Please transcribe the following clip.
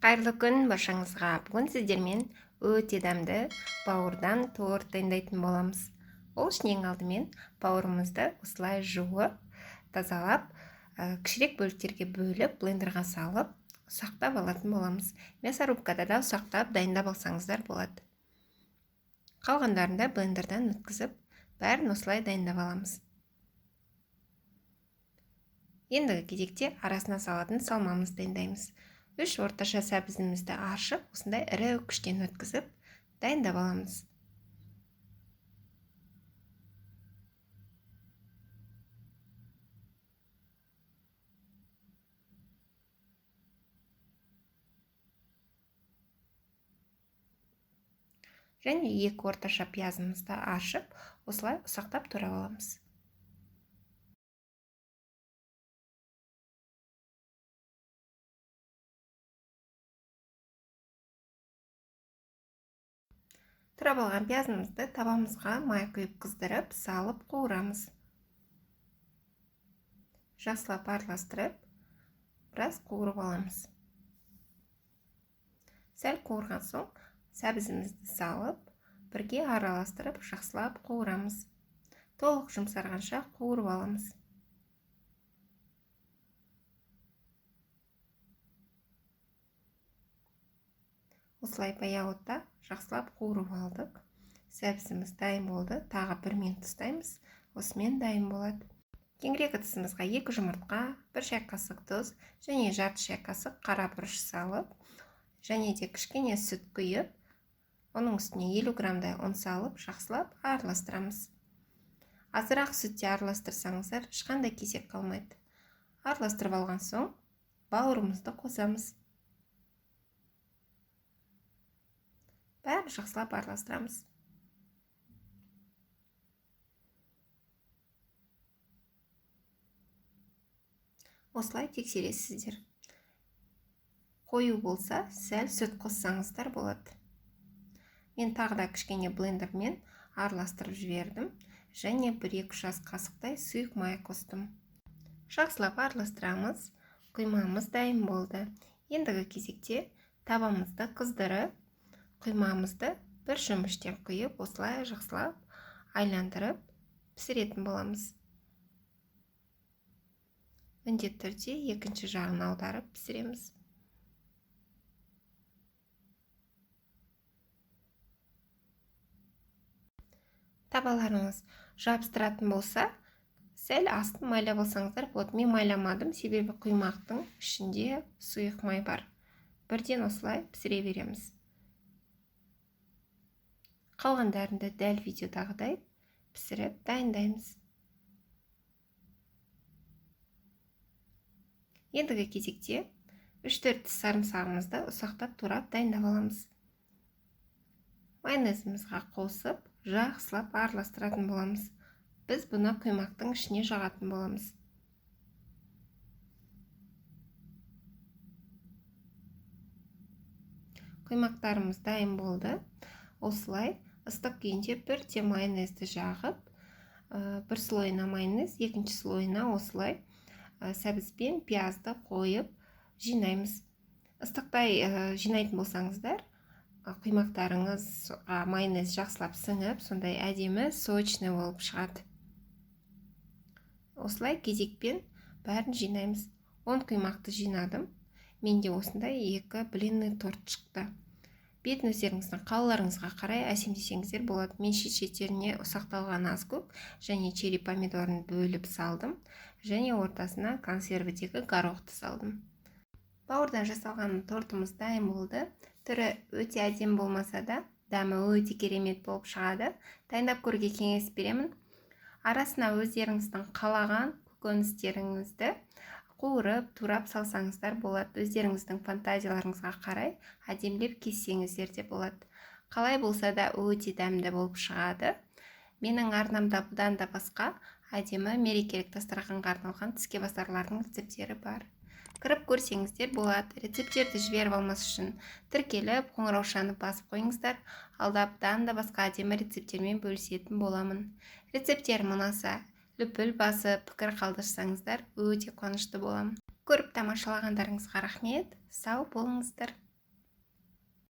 Қайырлы күн баршаңызға. Бүгін сіздермен өте дәмді бауырдан торт дайындайтын боламыз. Ол үшін ең алдымен бауырымызды осылай жуып, тазалап, кішірек бөліктерге бөліп, блендерға салып, ұсақтап алатын боламыз. Мясорубкада да ұсақтап дайындап алсаңыздар болады. Қалғандарында блендерден өткізіп, бәрін осылай дайындап аламыз. Ендігі кезекте арасына салатын салмамызды дайындаймыз. 3 орташа сәбізімізді ашып, осындай ірі үкіштен өткізіп, дайындап аламыз. Және 2 орташа пиязымызды ашып, осылай ұсақтап турап аламыз. Турап алған пиязымызды табамызға май құйып қыздырып, салып қуырамыз. Жақсылап араластырып, біраз қуырып аламыз. Сәл қуырған соң, сәбізімізді салып, бірге араластырып, жақсылап қуырамыз. Толық жұмсарғанша қуырып аламыз. Осылай баяу отта жақсылап қуырып алдық. Сәбізіміз дайын болды. Тағы 1 минут ұстаймыз. Осымен дайын болады. Кеңірек ыдысымызға 2 жұмыртқа, 1 шай қасық тұз және жарты шай қасық қара бұрыш салып, және де кішкене сүт құйып, оның үстіне 50 грамдай ұн салып, жақсылап араластырамыз. Азырақ сүтте араластырсаңыздар, ешқандай кесек қалмайды. Араластырып алған соң, бауырымызды қосамыз. Бәрін жақсылап араластырамыз. Осылай тексересіздер. Қою болса, сәл сүт қоссаңыздар болады. Мен тағы да кішкене блендермен араластырып жібердім, және 1-2 жас қасықтай сұйық май қостым. Жақсылап араластырамыз. Құймамыз дайын болды. Ендігі кезекте табамызды қыздырып, құймамызды 1 шөміштен құйып, осылай жақсылап айландырып пісіретін боламыз. Міндетті түрде екінші жағын аударып пісіреміз. Табаларыңыз жабыстыратын болса, сәл астын майлап алсаңыздар болады. Мен майламадым, себебі құймақтың ішінде сұйық май бар. Бірден осылай пісіре береміз. Қалғандарында дәл видеодағыдай пісіріп дайындаймыз. Ендігі кезекте 3-4 тіс сарымсағымызды ұсақтап турап дайындап аламыз. Майонезімізге қосып, жақсылап араластыратын боламыз. Біз бұны құймақтың ішіне жағатын боламыз. Құймақтарымыз дайын болды. Осылай ыстық күйінде 1 майонезді жағып, 1 слойына майонез, екінші слойына осылай сәбізбен пиязды қойып жинаймыз. Ыстықтай жинайтын болсаңыздар, құймақтарыңызға майонез жақсылап сіңіп, сондай әдемі сочный болып шығады. Осылай кезекпен бәрін жинаймыз. 10 құймақты жинадым. Менде осындай 2 блинный торт шықты. Бетін өздеріңіздің қалаларыңызға қарай әсемдесеңіздер болады. Мен шет-шеттеріне ұсақталған аз көк және черри помидорын бөліп салдым, және ортасына консервідегі горохты салдым. Бауырдан жасалған тортымыз дайын болды. Түрі өте әдемі болмаса да, дәмі өте керемет болып шығады. Дайындап көруге кеңес беремін. Арасына өздеріңіздің қалаған көкөністеріңізді қуырып, турап салсаңыздар болады. Өздеріңіздің фантазияларыңызға қарай әдемілеп кессеңіздер де болады. Қалай болса да өте дәмді болып шығады. Менің арнамда бұдан да басқа әдемі мерекелік дастарханға арналған тіске басарлардың рецептері бар. Кіріп көрсеңіздер болады. Рецептерді жіберіп алмас үшін тіркеліп, қоңыраушаны басып қойыңыздар. Алда бұдан да басқа әдемі рецептермен бөлісетін боламын. Рецептерім ұнаса, лүпіл басып, пікір қалдырсаңыздар, өте қуанышты боламын. Көріп тамашалағандарыңызға рахмет. Сау болыңыздар.